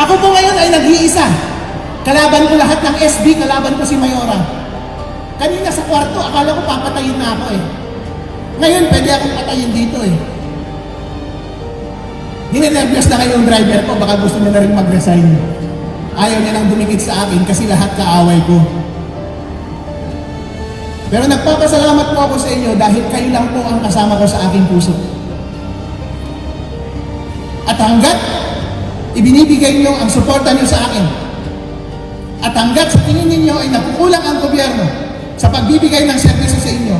Ako po ngayon ay nag-iisa. Kalaban ko lahat ng SB, kalaban ko si Mayora. Kanina sa kwarto, akala ko papatayin na ako eh. Ngayon, pwede akong patayin dito eh. Ninenervyos na kayo yung driver ko, baka gusto niya na rin mag-resign. Ayaw niya nang dumikit sa akin kasi lahat kaaway ko. Pero nagpapasalamat po ako sa inyo dahil kayo lang po ang kasama ko sa aking puso. At hanggat ibinibigay niyo ang suporta niyo sa akin, at hanggat sa tingin ninyo ay nakukulang ang gobyerno sa pagbibigay ng serbisyo sa inyo,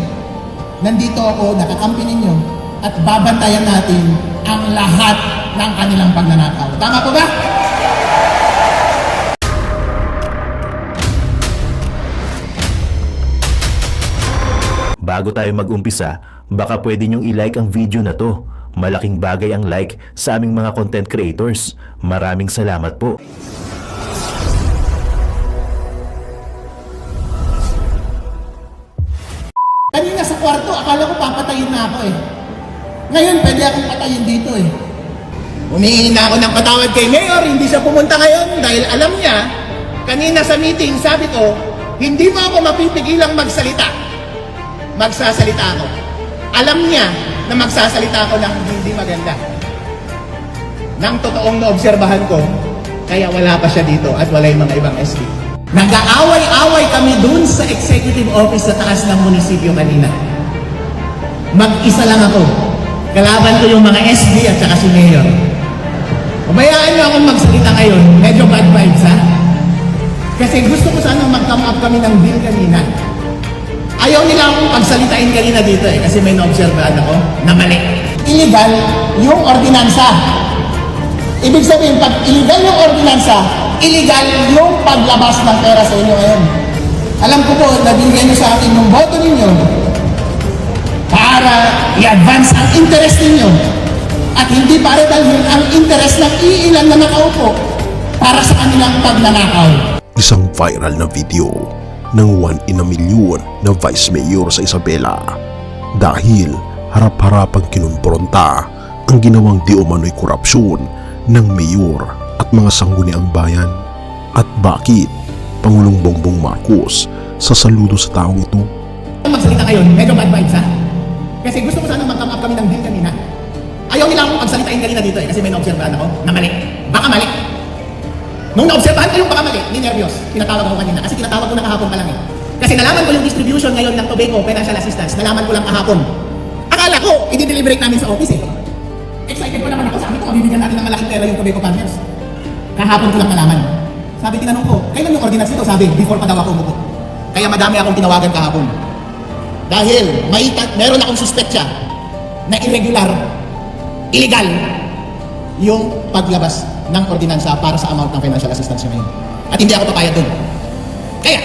nandito ako, nakakampi ninyo, at babantayan natin ang lahat ng kanilang pagnanakaw. Tama po ba? Bago tayo mag-umpisa, baka pwede nyong i-like ang video na to. Malaking bagay ang like sa aming mga content creators. Maraming salamat po. Kanina sa kwarto, akala ko papatayin na ako eh. Ngayon, pwede akong patayin dito eh. Humingi na ako ng patawad kay Mayor, hindi siya pumunta ngayon dahil alam niya, kanina sa meeting, sabi ko, hindi mo ako mapipigilang magsalita. Magsasalita ako. Alam niya na magsasalita ako ng hindi maganda. Nang totoong naobserbahan ko, kaya wala pa siya dito at wala yung mga ibang SB. Nag-aaway-away kami dun sa executive office sa taas ng munisipyo kanina. Mag-isa lang ako. Kalaban ko yung mga SB at saka si Mayor. Pabayaan niyo akong magsalita ngayon. Medyo bad vibes ha? Kasi gusto ko sanang mag-come up kami ng bill kanina. Ayaw nila akong pagsalitain kanina dito eh, kasi may naobserbahan ako na mali. Illegal yung ordinansa. Ibig sabihin, pag illegal yung ordinansa, illegal yung paglabas ng pera sa inyo ngayon. Alam ko po, nabigyan nyo sa akin yung boto ninyo para i-advance ang interest ninyo at hindi para dalhin ang interest ng iilan na nakaupo para sa kanilang pagnanakaw. Isang viral na video ng 1 in a million na Vice Mayor sa Isabela dahil harap-harapang kinumpronta ang ginawang di umano'y korupsyon ng Mayor at mga sangguniang bayan. At bakit Pangulong Bongbong Marcos sasaludo sa taong ito? Magsalita ngayon, medyo bad vibes ha? Kasi gusto ko sana mag-come up kami ng bill kanina. Ayaw nila akong pagsalitain kanina dito eh, kasi may naobserbahan ako na mali. Baka mali. Nung naobserbahan ko yung baka mali, ninervyos. Tinatawag ako kanina kasi tinatawag ko na kahapon pa lang eh. Kasi nalaman ko yung distribution ngayon ng Tobago Financial Assistance. Nalaman ko lang kahapon. Akala ko, i-deliberate namin sa office eh. Excited pa naman ako. Sabi ko, mabibigyan natin ng malaking pera yung Tobago Partners. Kahapon ko lang nalaman. Sabi, tinanong ko, kailan yung ordinance nito? Sabi, before pa daw ako umupo. Kaya madami akong tinawagan kahapon. Dahil meron akong suspetsya na irregular, illegal, yung paglabas ng ordinansa para sa amount ng financial assistance niya ngayon. At hindi ako papayag dun. Kaya,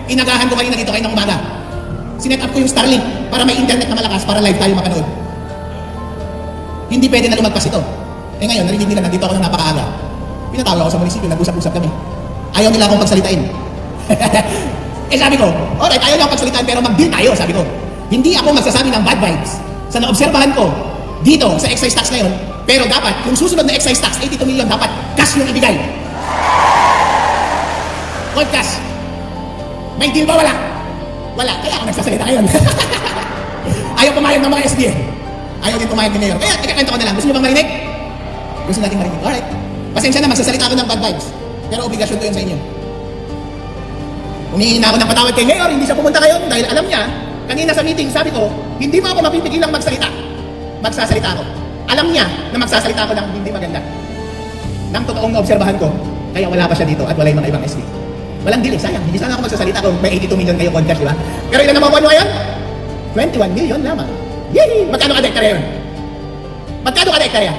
inagahan ko kanina dito kayo ng umaga. Sinet up ko yung Starlink para may internet na malakas para live tayo mapanood. Hindi pwede na lumagpas ito. Eh ngayon, narinig nila, nandito ako ng napakaaga. Pinatawag ako sa munisipyo, nag-usap-usap kami. Ayaw nila akong pagsalitain. Eh sabi ko, alright, ayaw nila akong pagsalitain pero mag-deal tayo, sabi ko. Hindi ako magsasabi ng bad vibes sa naobserbahan ko dito sa excise tax na yun, pero dapat, yung susunod na excise tax, 82 million, dapat cash yung ibigay. Cold cash. May deal ba? Wala. Wala. Kaya ako nagsasalita ngayon. Ayaw pumayag ng mga SDA. Ayaw din pumayag ni Mayor. Kaya, ikakanta ko na lang. Gusto nyo bang marinig? Gusto natin marinig. Alright. Pasensya na, magsasalita ako ng bad vibes. Pero obligasyon ko yun sa inyo. Humingi na ako ng patawad kay Mayor, hindi siya pumunta ngayon dahil alam niya, kanina sa meeting, sabi ko, hindi mo ako mapipigilang magsalita. Magsasalita ako. Alam niya na magsasalita ako ng hindi maganda. Nang totoong naobserbahan ko, kaya wala pa siya dito at wala yung mga ibang SB. Walang deal, sayang. Hindi sana ako magsasalita kung may 82 million kayo on cash, di ba? Pero ilan naman po nyo ngayon? 21 million lamang. Yee! Magkano ka dektarya yun? Magkano ka dektarya?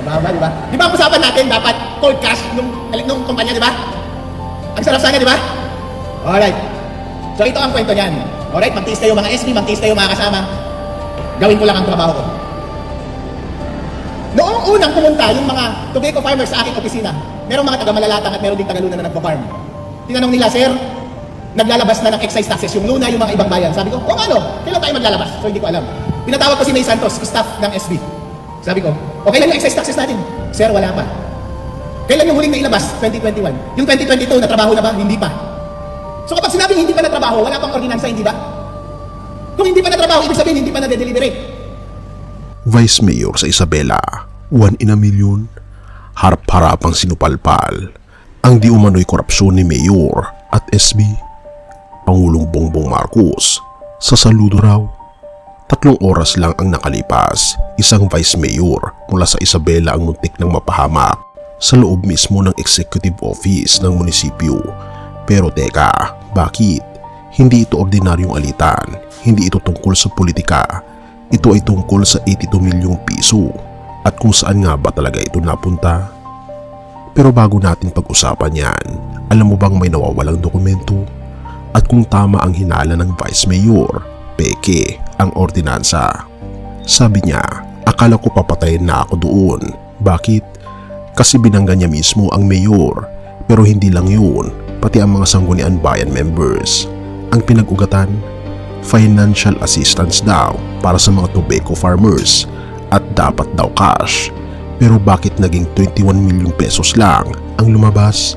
Mababa, di ba? Di ba ang usapan natin dapat cold cash nung kumpanya, di ba? Ang sarap sana, di ba? Alright. So ito ang kwento niyan. Alright, magtiis kayo mga SB, magtiis kayo mga kasama. Gawin ko lang ang trabaho ko. Noong unang pumunta yung mga tobacco farmers sa aking opisina, merong mga taga-Malalatang at meron din taga-Luna na nagpa-farm. Tinanong nila, sir, naglalabas na ng excise taxes yung Luna, yung mga ibang bayan. Sabi ko, o ano? Kailan tayo maglalabas? So hindi ko alam. Pinatawag ko si May Santos, staff ng SB. Sabi ko, okay lang yung excise taxes natin. Sir, wala pa. Kailan yung huling nailabas? 2021. Yung 2022, natrabaho na ba? Hindi pa. So kapag sinabing hindi pa natrabaho, wala pang ordinansa, hindi ba? Kung hindi pa natrabaho, ibig sabihin hindi pa na-deliberate. Vice Mayor sa Isabela, 1 in a million, harap-harapang sinupalpal ang di umano'y korupsyon ni Mayor at SB. Pangulong Bongbong Marcos, sa saludo raw. 3 oras lang ang nakalipas, isang Vice Mayor mula sa Isabela ang muntik ng mapahamak sa loob mismo ng Executive Office ng munisipyo. Pero teka, bakit? Hindi ito ordinaryong alitan, hindi ito tungkol sa politika. Ito ay tungkol sa 82 milyong piso at kung saan nga ba talaga ito napunta. Pero bago natin pag-usapan yan, alam mo bang may nawawalang dokumento? At kung tama ang hinala ng Vice Mayor, peke ang ordinansa. Sabi niya, akala ko papatayin na ako doon. Bakit? Kasi binangga niya mismo ang mayor. Pero hindi lang yun, pati ang mga sanggunian bayan members. Ang pinag-ugatan, financial assistance daw para sa mga tobacco farmers at dapat daw cash. Pero bakit naging 21 milyong pesos lang ang lumabas?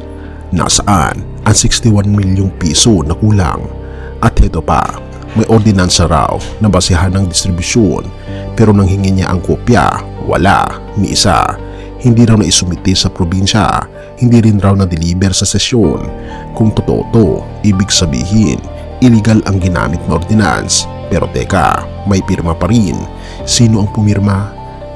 Nasaan ang 61 milyong piso na kulang? At ito pa, may ordinansa raw na basehan ng distribusyon pero nang hingi niya ang kopya, wala, ni isa. Hindi raw na isumite sa probinsya, hindi rin raw na deliver sa sesyon. Kung totoo to, ibig sabihin, illegal ang ginamit na ordinance. Pero teka, may pirma pa rin. Sino ang pumirma?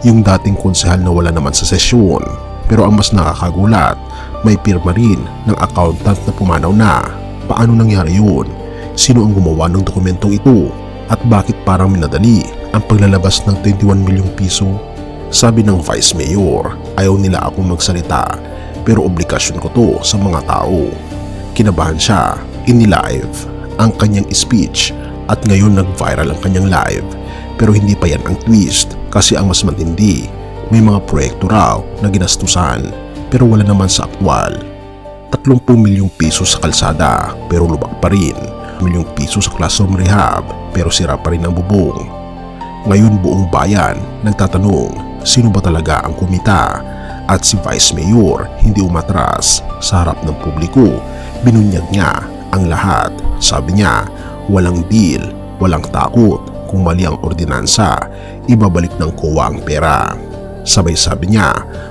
Yung dating konsehal na wala naman sa sesyon. Pero ang mas nakakagulat, may pirma rin ng accountant na pumanaw na. Paano nangyari yun? Sino ang gumawa ng dokumentong ito? At bakit parang minadali ang paglalabas ng 21 milyong piso? Sabi ng Vice Mayor, ayaw nila akong magsalita pero obligasyon ko to sa mga tao. Kinabahan siya, inilive ang kanyang speech at ngayon nag-viral ang kanyang live. Pero hindi pa yan ang twist kasi ang mas matindi, may mga proyekto raw na ginastusan pero wala naman sa aktwal. 30 milyong piso sa kalsada pero lubak pa rin. Milyong piso sa classroom rehab pero sira pa rin ang bubong. Ngayon buong bayan nagtatanong sino ba talaga ang kumita at si Vice Mayor hindi umatras sa harap ng publiko. Binunyag niya ang lahat. Sabi niya walang deal, walang takot. Kung mali ang ordinansa, ibabalik ng COA ang pera. Sabay sabi niya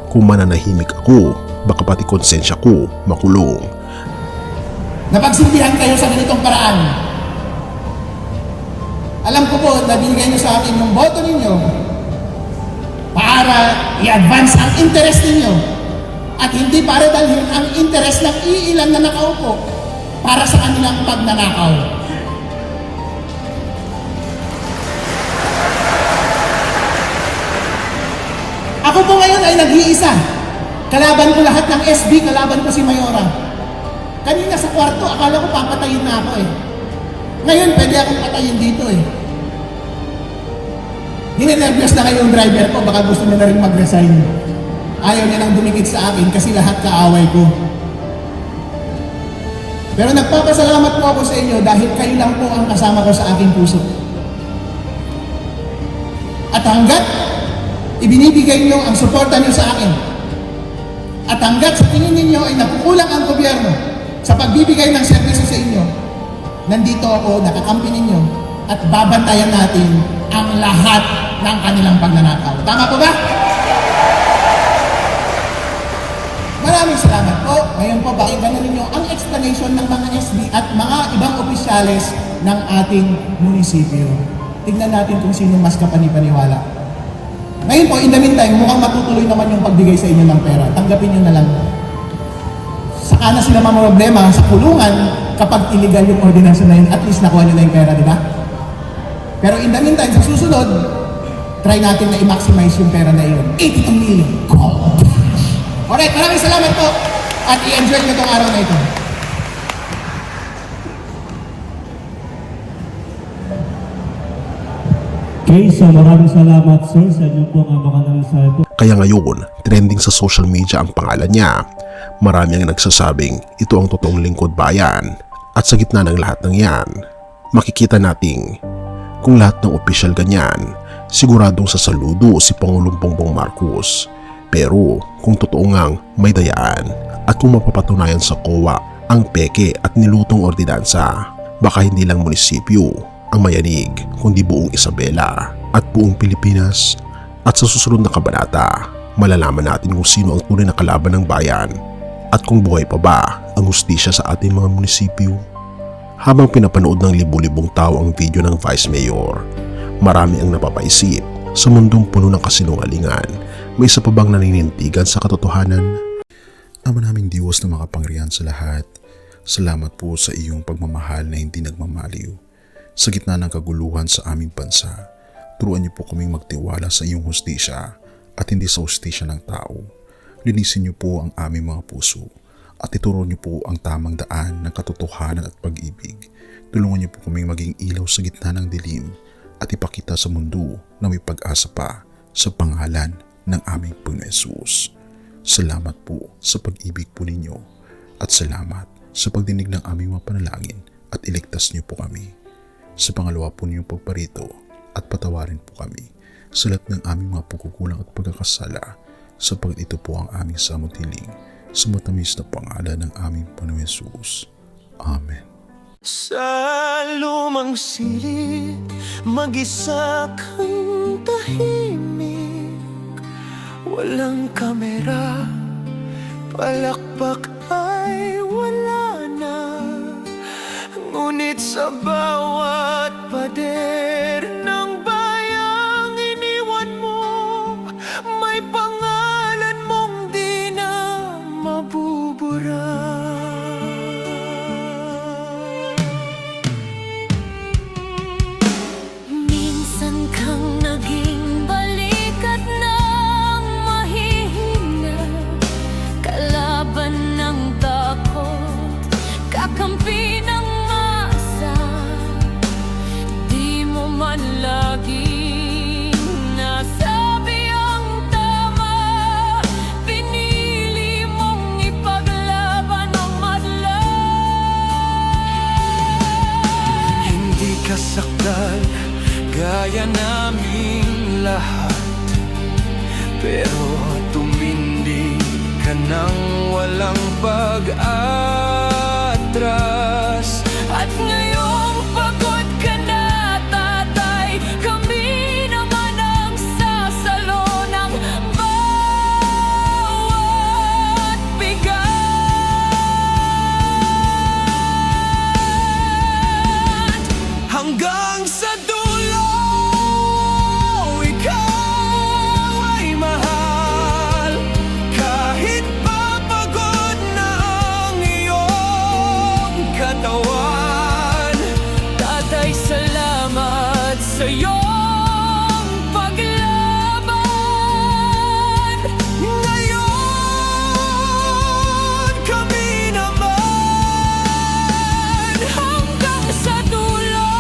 kung mananahimik ako, baka pati konsensya ko makulong. Napagsilbihan kayo sa ganitong paraan. Alam ko po na binigay niyo sa akin yung boto ninyo para i-advance ang interest ninyo at hindi para dalhin ang interest ng iilan na nakaupo para sa kanilang pagnanakaw. Ako po ngayon ay nag-iisa. Kalaban ko lahat ng SB, kalaban ko si Mayora. Kanina sa kwarto, akala ko papatayin na ako eh. Ngayon, pwede akong patayin dito eh. Ninenervyos na kayo yung driver ko, baka gusto niya na rin mag-resign. Ayaw niya nang dumikit sa akin kasi lahat kaaway ko. Pero nagpapasalamat po ako sa inyo dahil kayo lang po ang kasama ko sa aking puso. At hanggat ibinibigay niyo ang suporta niyo sa akin, at hanggat sa tingin ninyo ay nakukulang ang gobyerno sa pagbibigay ng serbisyo sa inyo, nandito ako, nakakampi ninyo, at babantayan natin ang lahat ng kanilang pagnanakaw. Tama po ba? Maraming salamat po. Ngayon po, pakinggan na ninyo ang explanation ng mga SB at mga ibang opisyales ng ating munisipyo. Tignan natin kung sino mas kapanipaniwala. Ngayon po, in the meantime, mukhang matutuloy naman yung pagbigay sa inyo ng pera. Tanggapin nyo na lang. Saka na sila mga problema sa kulungan kapag illegal yung ordinansa na yun, at least nakuha nyo na yung pera, di ba? Pero in the meantime, sa susunod, try natin na i-maximize yung pera na yun. 82 million. Alright, maraming salamat po at i-enjoy nyo itong araw na ito. Okay, so maraming salamat sir sa inyo pong magandang mensahe po. Kaya ngayon, trending sa social media ang pangalan niya. Marami ang nagsasabing ito ang totoong lingkod bayan. At sa gitna ng lahat ng yan, makikita nating kung lahat ng opisyal ganyan, siguradong sasaludo si Pangulong Bongbong Marcos. Pero kung totoo ngang may dayaan at kung mapapatunayan sa COA ang peke at nilutong ordinansa, baka hindi lang munisipyo ang mayanig kundi buong Isabela at buong Pilipinas. At sa susunod na kabanata, malalaman natin kung sino ang tunay na kalaban ng bayan at kung buhay pa ba ang hustisya sa ating mga munisipyo. Habang pinapanood ng libu-libong tao ang video ng Vice Mayor, marami ang napapaisip. Sa mundong puno ng kasinungalingan, may isa pa bang naninindigan sa katotohanan? Ama naming Diyos na makapangyarihan sa lahat, salamat po sa iyong pagmamahal na hindi nagmamaliw. Sa gitna ng kaguluhan sa aming bansa, turuan niyo po kaming magtiwala sa iyong hustisya at hindi sa hustisya ng tao. Linisin niyo po ang aming mga puso at ituro niyo po ang tamang daan ng katotohanan at pag-ibig. Tulungan niyo po kaming maging ilaw sa gitna ng dilim at ipakita sa mundo na may pag-asa pa sa pangalan ng aming Panginoon Hesus. Salamat po sa pag-ibig po ninyo at salamat sa pagdinig ng aming mga panalangin at iligtas niyo po kami. Sa pangalawa po niyong pagparito at patawarin po kami sa lahat ng aming mga pagkukulang at pagkakasala, sapagkat ito po ang aming samutiling sa matamis na pangalan ng aming Panginoon Hesus. Amen. Sa lumang silid, mag-isa kang tahimik. Walang kamera, palakpak ay wala na. Ngunit sa bawat pader ng bayang iniwan mo, may pangalan mong di na mabubura. Minsan kang naging balikat ng mahihina, kalaban ng takot, kakampi ng masa. Di mo man laging nasabi ang tama, pinili mong ipaglaban ang madla. Hindi ka sakdal gaya naming lahat, pero tumindi ka nang walang pag-atras. At ngayong pagod ka na, tatay, kami naman ang sasalo ng bawat bigat. Hanggang sa dulo, ikaw ay mahal. Kahit papagod na ang iyong katawan, tatay, salamat sa iyong paglaban. Ngayon, kami naman hanggang sa dulo.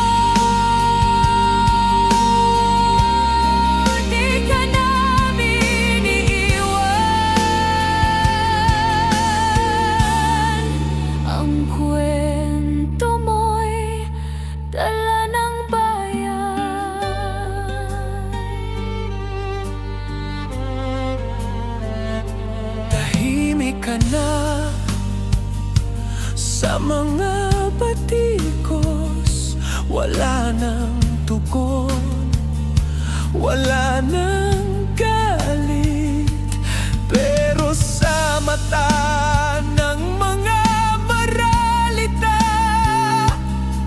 Di ka namin iiwan. Ang kwento mo'y dala ng bayan. Tahimik ka na sa mga batikos, wala nang tugon, wala nang galit, pero sa mata ng mga maralita,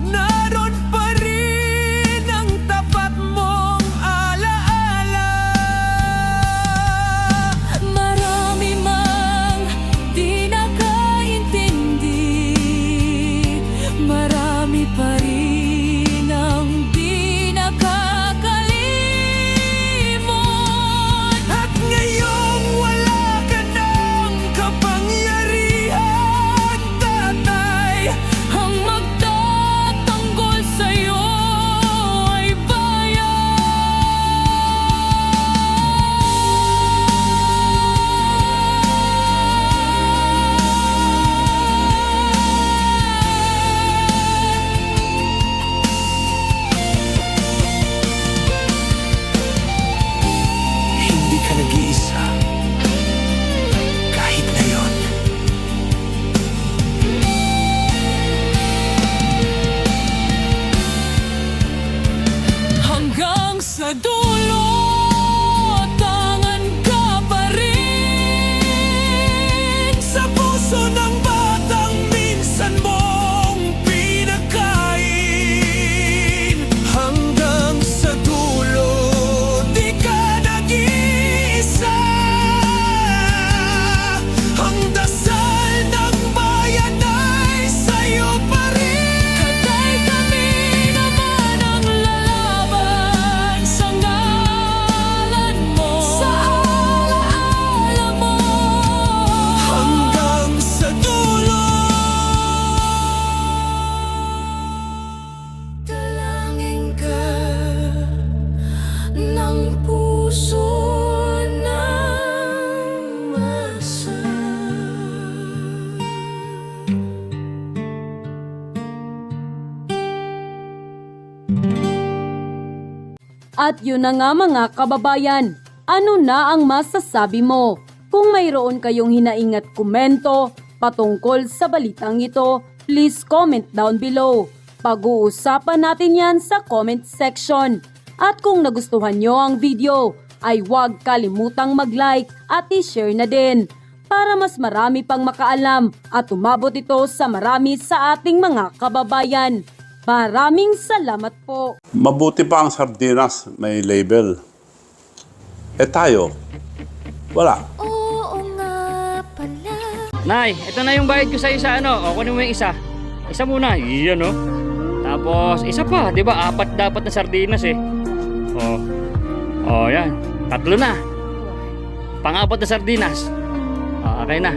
naroon pa rin ang tapat mong alaala. Marami mang di nakaintindi, marami pa rin ang di nakakalimot. sa dulo, tangan ka pa rin sa puso ng batang minsan mong pinakain. Hanggang sa dulo, di ka nag-iisa. Ang dasal ng bayan ay sa'yo pa rin. Katay kami naman ang lalaban sa ngalan mo, sa alaala mo. Hanggang sa dulo. Dalangin ka ng puso ng masa. At yun na nga mga kababayan, ano na ang masasabi mo? Kung mayroon kayong hinaing at komento patungkol sa balitang ito, please comment down below. Pag-uusapan natin yan sa comment section. At kung nagustuhan nyo ang video, ay huwag kalimutang mag-like at i-share na din para mas marami pang makaalam at umabot ito sa marami sa ating mga kababayan. Maraming salamat po. Mabuti pa ang sardinas, may label. Eh tayo, wala. Oo nga pala. Nay, ito na yung bayad ko sa isa, ano? O, kunin mo yung isa. Isa muna, iyan, no? Tapos, isa pa, di ba? 4 dapat na sardinas, eh. O, yan. 3 na. Pang-4 na sardinas. O, okay na.